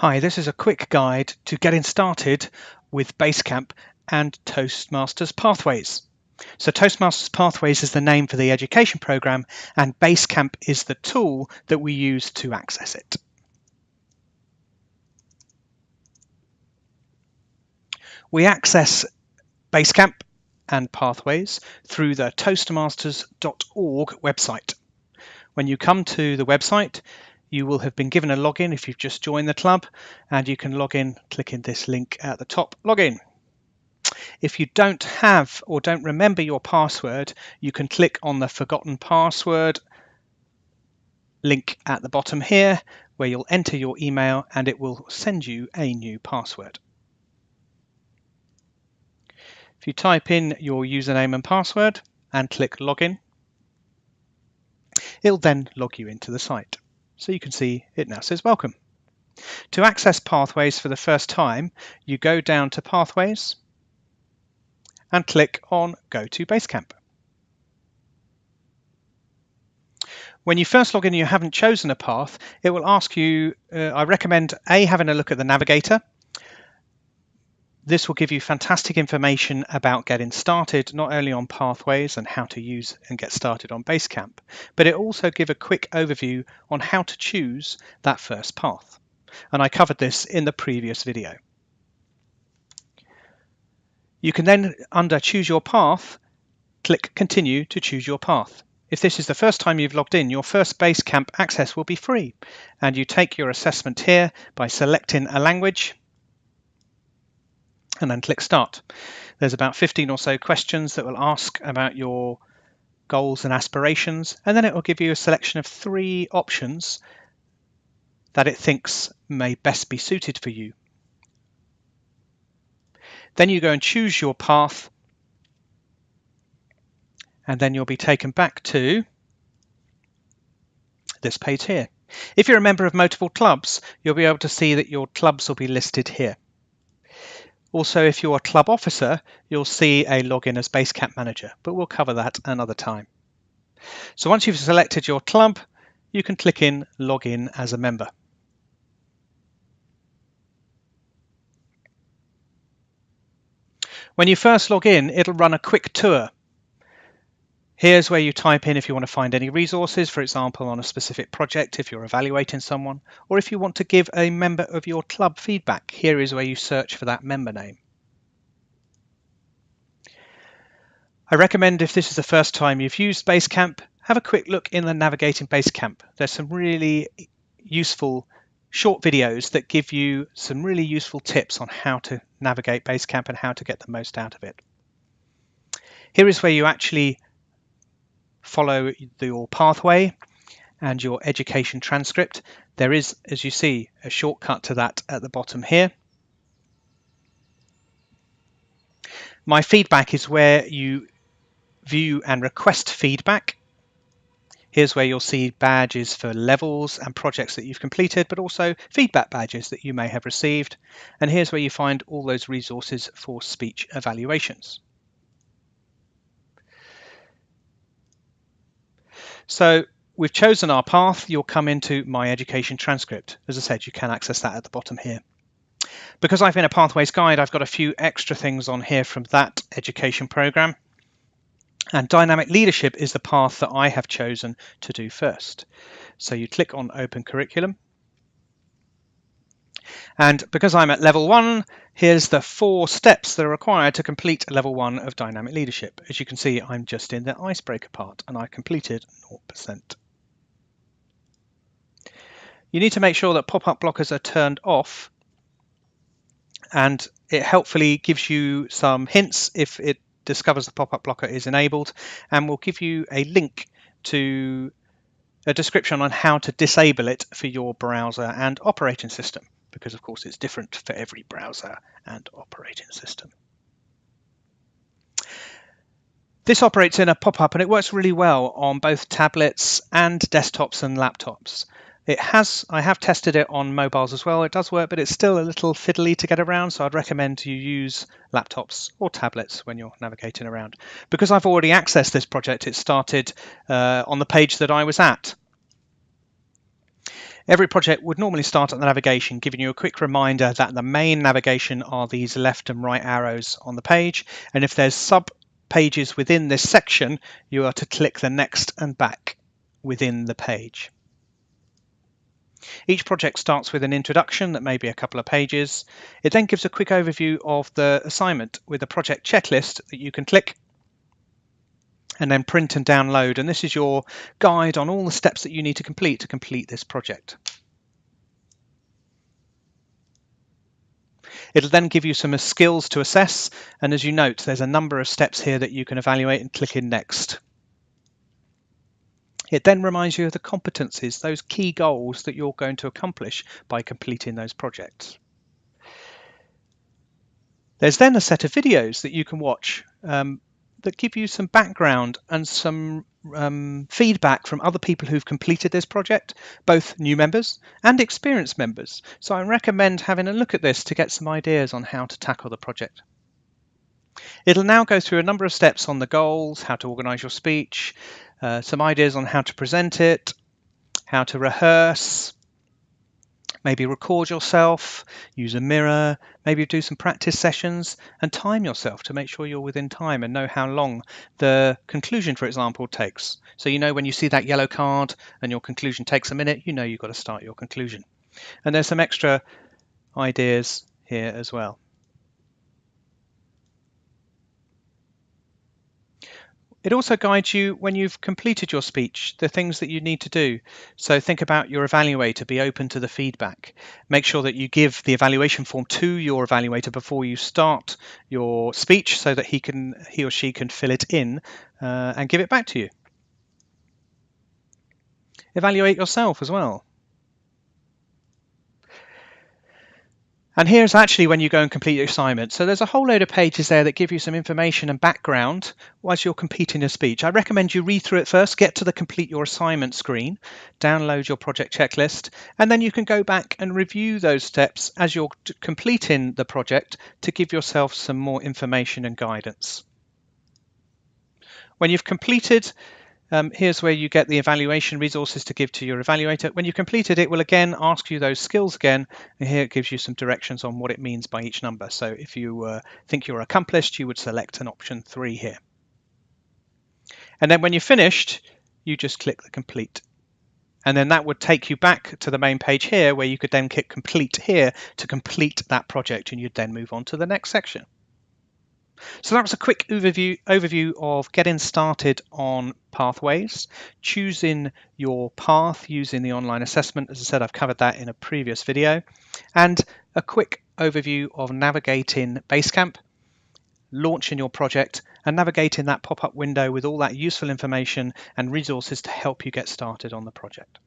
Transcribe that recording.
Hi, this is a quick guide to getting started with BaseCamp and Toastmasters Pathways. So Toastmasters Pathways is the name for the education program, and BaseCamp is the tool that we use to access it. We access BaseCamp and Pathways through the Toastmasters.org website. When you come to the website, you will have been given a login if you've just joined the club, and you can log in clicking this link at the top, login. If you don't have or don't remember your password, you can click on the forgotten password link at the bottom here, where you'll enter your email and it will send you a new password. If you type in your username and password and click login, it'll then log you into the site. So you can see it now says welcome. To access Pathways for the first time, you go down to Pathways and click on Go to BaseCamp. When you first log in and you haven't chosen a path, it will ask you, I recommend having a look at the navigator. This will give you fantastic information about getting started, not only on Pathways and how to use and get started on BaseCamp, but it also gives a quick overview on how to choose that first path. And I covered this in the previous video. You can then, under Choose Your Path, click Continue to choose your path. If this is the first time you've logged in, your first BaseCamp access will be free, and you take your assessment here by selecting a language and then click Start. There's about 15 or so questions that will ask about your goals and aspirations, and then it will give you a selection of 3 options that it thinks may best be suited for you. Then you go and choose your path, and then you'll be taken back to this page here. If you're a member of multiple clubs, you'll be able to see that your clubs will be listed here. Also, if you're a club officer, you'll see a login as BaseCamp manager, but we'll cover that another time. So once you've selected your club, you can click in Login as a member. When you first log in, it'll run a quick tour. Here's where you type in if you want to find any resources, for example, on a specific project, if you're evaluating someone, or if you want to give a member of your club feedback. Here is where you search for that member name. I recommend, if this is the first time you've used BaseCamp, have a quick look in the Navigating BaseCamp. There's some really useful short videos that give you some really useful tips on how to navigate BaseCamp and how to get the most out of it. Here is where you actually follow your pathway and your education transcript. There is, as you see, a shortcut to that at the bottom here. My feedback is where you view and request feedback. Here's where you'll see badges for levels and projects that you've completed, but also feedback badges that you may have received. And here's where you find all those resources for speech evaluations. So we've chosen our path. You'll come into My Education Transcript. As I said, you can access that at the bottom here. Because I've been a Pathways guide, I've got a few extra things on here from that education program. And Dynamic Leadership is the path that I have chosen to do first. So you click on Open Curriculum. And because I'm at level 1, here's the 4 steps that are required to complete level 1 of Dynamic Leadership. As you can see, I'm just in the icebreaker part and I completed 0%. You need to make sure that pop-up blockers are turned off, and it helpfully gives you some hints if it discovers the pop-up blocker is enabled, and will give you a link to a description on how to disable it for your browser and operating system, because of course it's different for every browser and operating system. This operates in a pop-up and it works really well on both tablets and desktops and laptops. I have tested it on mobiles as well. It does work, but it's still a little fiddly to get around, so I'd recommend you use laptops or tablets when you're navigating around. Because I've already accessed this project, it started on the page that I was at. Every project would normally start at the navigation, giving you a quick reminder that the main navigation are these left and right arrows on the page, and if there's sub pages within this section, you are to click the next and back within the page. Each project starts with an introduction that may be a couple of pages. It then gives a quick overview of the assignment with a project checklist that you can click and then print and download. And this is your guide on all the steps that you need to complete this project. It'll then give you some skills to assess. And as you note, there's a number of steps here that you can evaluate and click in next. It then reminds you of the competencies, those key goals that you're going to accomplish by completing those projects. There's then a set of videos that you can watch that give you some background and some feedback from other people who've completed this project, both new members and experienced members. So I recommend having a look at this to get some ideas on how to tackle the project. It'll now go through a number of steps on the goals, how to organise your speech, some ideas on how to present it, how to rehearse, maybe record yourself, use a mirror, maybe do some practice sessions and time yourself to make sure you're within time and know how long the conclusion, for example, takes. So you know when you see that yellow card and your conclusion takes a minute, you know you've got to start your conclusion. And there's some extra ideas here as well. It also guides you when you've completed your speech, the things that you need to do. So think about your evaluator, be open to the feedback. Make sure that you give the evaluation form to your evaluator before you start your speech so that he or she can fill it in and give it back to you. Evaluate yourself as well. And here's actually when you go and complete your assignment. So there's a whole load of pages there that give you some information and background whilst you're completing a speech. I recommend you read through it first, get to the complete your assignment screen, download your project checklist, and then you can go back and review those steps as you're completing the project to give yourself some more information and guidance. When you've completed, here's where you get the evaluation resources to give to your evaluator. When you've completed it, will again ask you those skills again, and here it gives you some directions on what it means by each number. So if you think you're accomplished, you would select an option 3 here. And then when you're finished, you just click the complete. And then that would take you back to the main page here, where you could then click complete here to complete that project, and you'd then move on to the next section. So that was a quick overview of getting started on Pathways, choosing your path using the online assessment. As I said, I've covered that in a previous video, and a quick overview of navigating BaseCamp, launching your project, and navigating that pop-up window with all that useful information and resources to help you get started on the project.